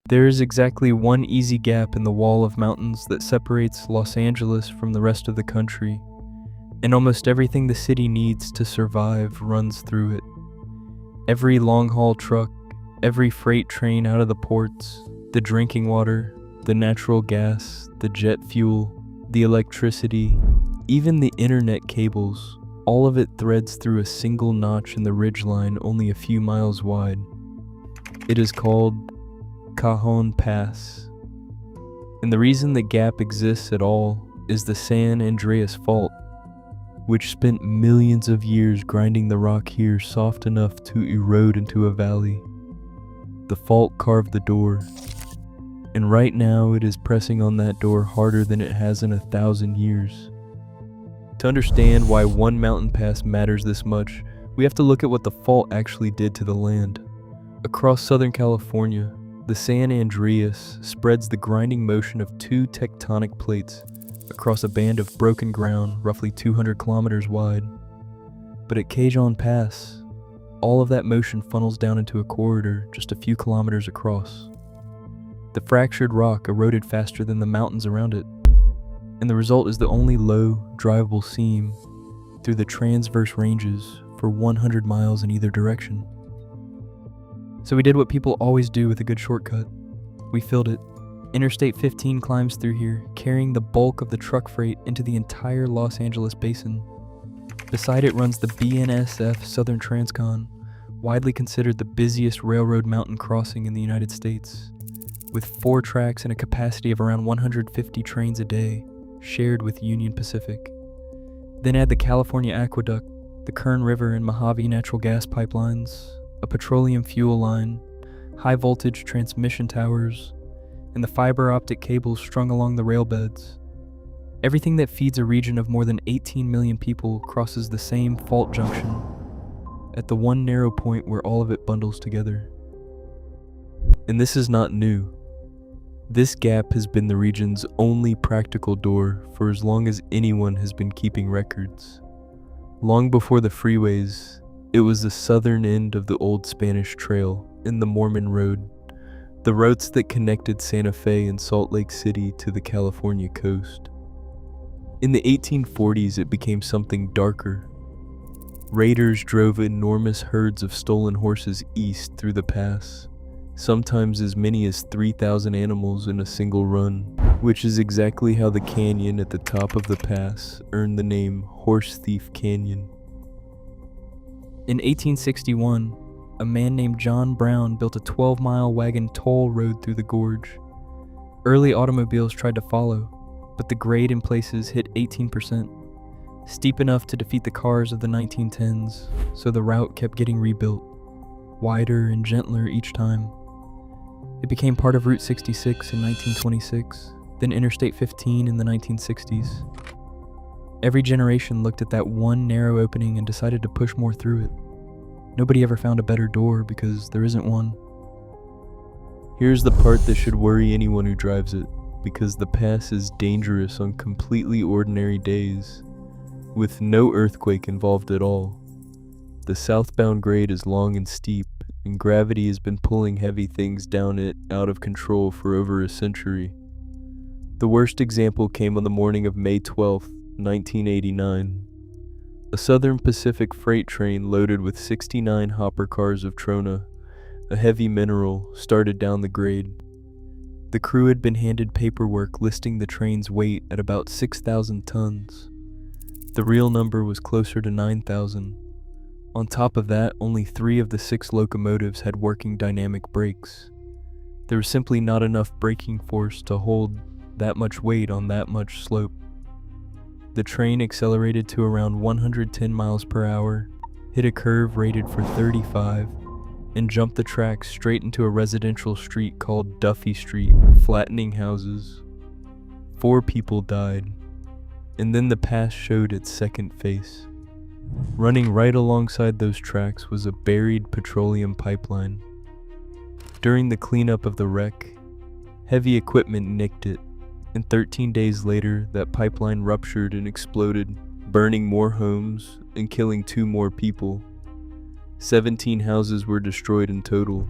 There is exactly one easy gap in the wall of mountains that separates Los Angeles from the rest of the country, and almost everything the city needs to survive runs through it. Every long-haul truck, every freight train out of the ports, the drinking water, the natural gas, the jet fuel, the electricity, even the internet cables, all of it threads through a single notch in the ridgeline only a few miles wide. It is called Cajon Pass. And the reason the gap exists at all is the San Andreas Fault, which spent millions of years grinding the rock here soft enough to erode into a valley. The fault carved the door, and right now it is pressing on that door harder than it has in 1,000 years. To understand why one mountain pass matters this much, we have to look at what the fault actually did to the land. Across Southern California, the San Andreas spreads the grinding motion of two tectonic plates across a band of broken ground roughly 200 kilometers wide. But at Cajon Pass, all of that motion funnels down into a corridor just a few kilometers across. The fractured rock eroded faster than the mountains around it, and the result is the only low, drivable seam through the transverse ranges for 100 miles in either direction. So we did what people always do with a good shortcut. We filled it. Interstate 15 climbs through here, carrying the bulk of the truck freight into the entire Los Angeles basin. Beside it runs the BNSF Southern Transcon, widely considered the busiest railroad mountain crossing in the United States, with 4 tracks and a capacity of around 150 trains a day, shared with Union Pacific. Then add the California Aqueduct, the Kern River and Mojave natural gas pipelines, a petroleum fuel line, high voltage transmission towers, and the fiber optic cables strung along the rail beds. Everything that feeds a region of more than 18 million people crosses the same fault junction, at the one narrow point where all of it bundles together. And this is not new. This gap has been the region's only practical door for as long as anyone has been keeping records. Long before the freeways, it was the southern end of the old Spanish Trail and the Mormon Road, the routes that connected Santa Fe and Salt Lake City to the California coast. In the 1840s, it became something darker. Raiders drove enormous herds of stolen horses east through the pass, sometimes as many as 3,000 animals in a single run, which is exactly how the canyon at the top of the pass earned the name Horse Thief Canyon. In 1861, a man named John Brown built a 12-mile wagon toll road through the gorge. Early automobiles tried to follow, but the grade in places hit 18%, steep enough to defeat the cars of the 1910s, so the route kept getting rebuilt, wider and gentler each time. It became part of Route 66 in 1926, then Interstate 15 in the 1960s. Every generation looked at that one narrow opening and decided to push more through it. Nobody ever found a better door because there isn't one. Here's the part that should worry anyone who drives it, because the pass is dangerous on completely ordinary days, with no earthquake involved at all. The southbound grade is long and steep, and gravity has been pulling heavy things down it out of control for over a century. The worst example came on the morning of May 12, 1989. A Southern Pacific freight train loaded with 69 hopper cars of trona, a heavy mineral, started down the grade. The crew had been handed paperwork listing the train's weight at about 6,000 tons. The real number was closer to 9,000. On top of that, only 3 of the 6 locomotives had working dynamic brakes. There was simply not enough braking force to hold that much weight on that much slope. The train accelerated to around 110 miles per hour, hit a curve rated for 35, and jumped the tracks straight into a residential street called Duffy Street, flattening houses. 4 people died, and then the pass showed its second face. Running right alongside those tracks was a buried petroleum pipeline. During the cleanup of the wreck, heavy equipment nicked it, and 13 days later, that pipeline ruptured and exploded, burning more homes and killing 2 more people. 17 houses were destroyed in total.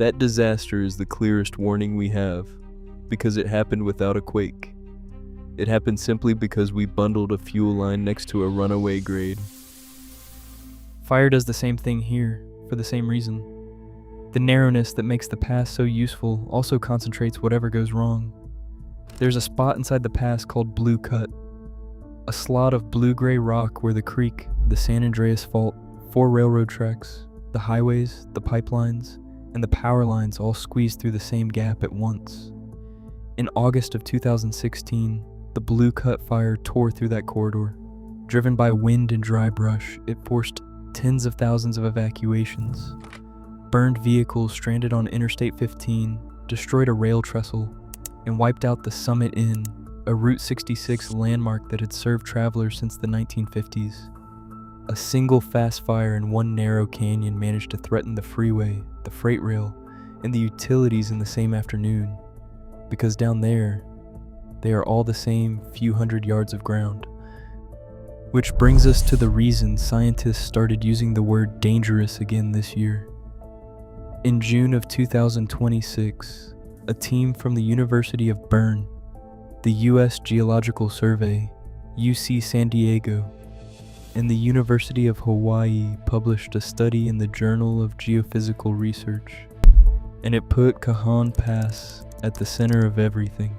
That disaster is the clearest warning we have, because it happened without a quake. It happened simply because we bundled a fuel line next to a runaway grade. Fire does the same thing here, for the same reason. The narrowness that makes the pass so useful also concentrates whatever goes wrong. There's a spot inside the pass called Blue Cut, a slot of blue-gray rock where the creek, the San Andreas Fault, 4 railroad tracks, the highways, the pipelines, and the power lines all squeeze through the same gap at once. In August of 2016, the Blue Cut fire tore through that corridor. Driven by wind and dry brush, it forced tens of thousands of evacuations. Burned vehicles stranded on Interstate 15, destroyed a rail trestle, and wiped out the Summit Inn, a Route 66 landmark that had served travelers since the 1950s. A single fast fire in one narrow canyon managed to threaten the freeway, the freight rail, and the utilities in the same afternoon, because down there, they are all the same few hundred yards of ground. Which brings us to the reason scientists started using the word dangerous again this year. In June of 2026, a team from the University of Bern, the U.S. Geological Survey, UC San Diego, and the University of Hawaii published a study in the Journal of Geophysical Research, and it put Cajon Pass at the center of everything.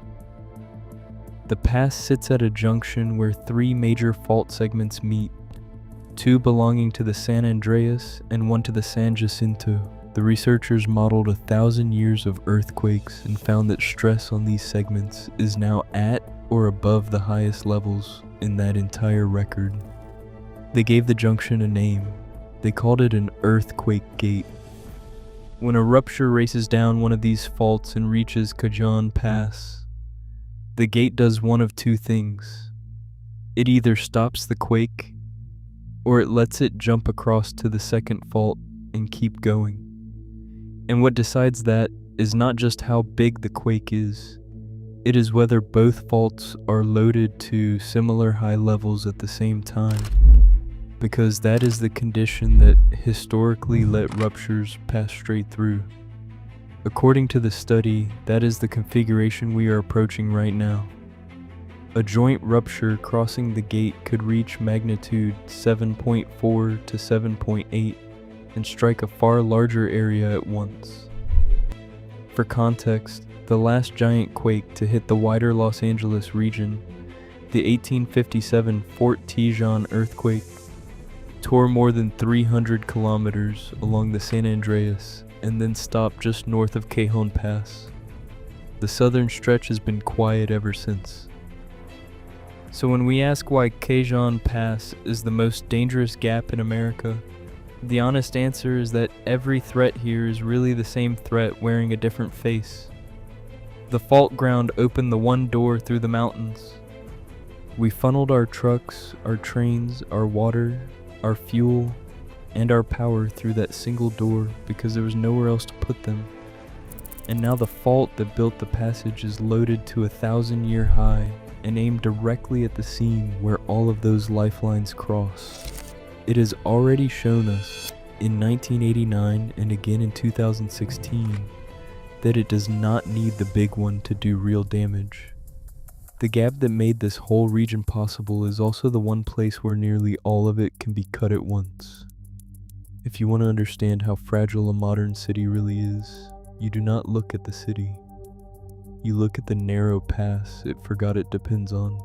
The pass sits at a junction where 3 major fault segments meet, 2 belonging to the San Andreas and 1 to the San Jacinto. The researchers modeled 1,000 years of earthquakes and found that stress on these segments is now at or above the highest levels in that entire record. They gave the junction a name. They called it an earthquake gate. When a rupture races down one of these faults and reaches Cajon Pass, the gate does one of 2 things. It either stops the quake, or it lets it jump across to the second fault and keep going. And what decides that is not just how big the quake is, it is whether both faults are loaded to similar high levels at the same time, because that is the condition that historically let ruptures pass straight through. According to the study, that is the configuration we are approaching right now. A joint rupture crossing the gate could reach magnitude 7.4 to 7.8 and strike a far larger area at once. For context, the last giant quake to hit the wider Los Angeles region, the 1857 Fort Tejon earthquake, tore more than 300 kilometers along the San Andreas and then stopped just north of Cajon Pass. The southern stretch has been quiet ever since. So when we ask why Cajon Pass is the most dangerous gap in America, the honest answer is that every threat here is really the same threat wearing a different face. The fault ground opened the one door through the mountains. We funneled our trucks, our trains, our water, our fuel, and our power through that single door because there was nowhere else to put them. And now the fault that built the passage is loaded to 1,000-year high and aimed directly at the seam where all of those lifelines cross. It has already shown us, in 1989 and again in 2016, that it does not need the big one to do real damage. The gap that made this whole region possible is also the one place where nearly all of it can be cut at once. If you want to understand how fragile a modern city really is, you do not look at the city. You look at the narrow pass it forgot it depends on.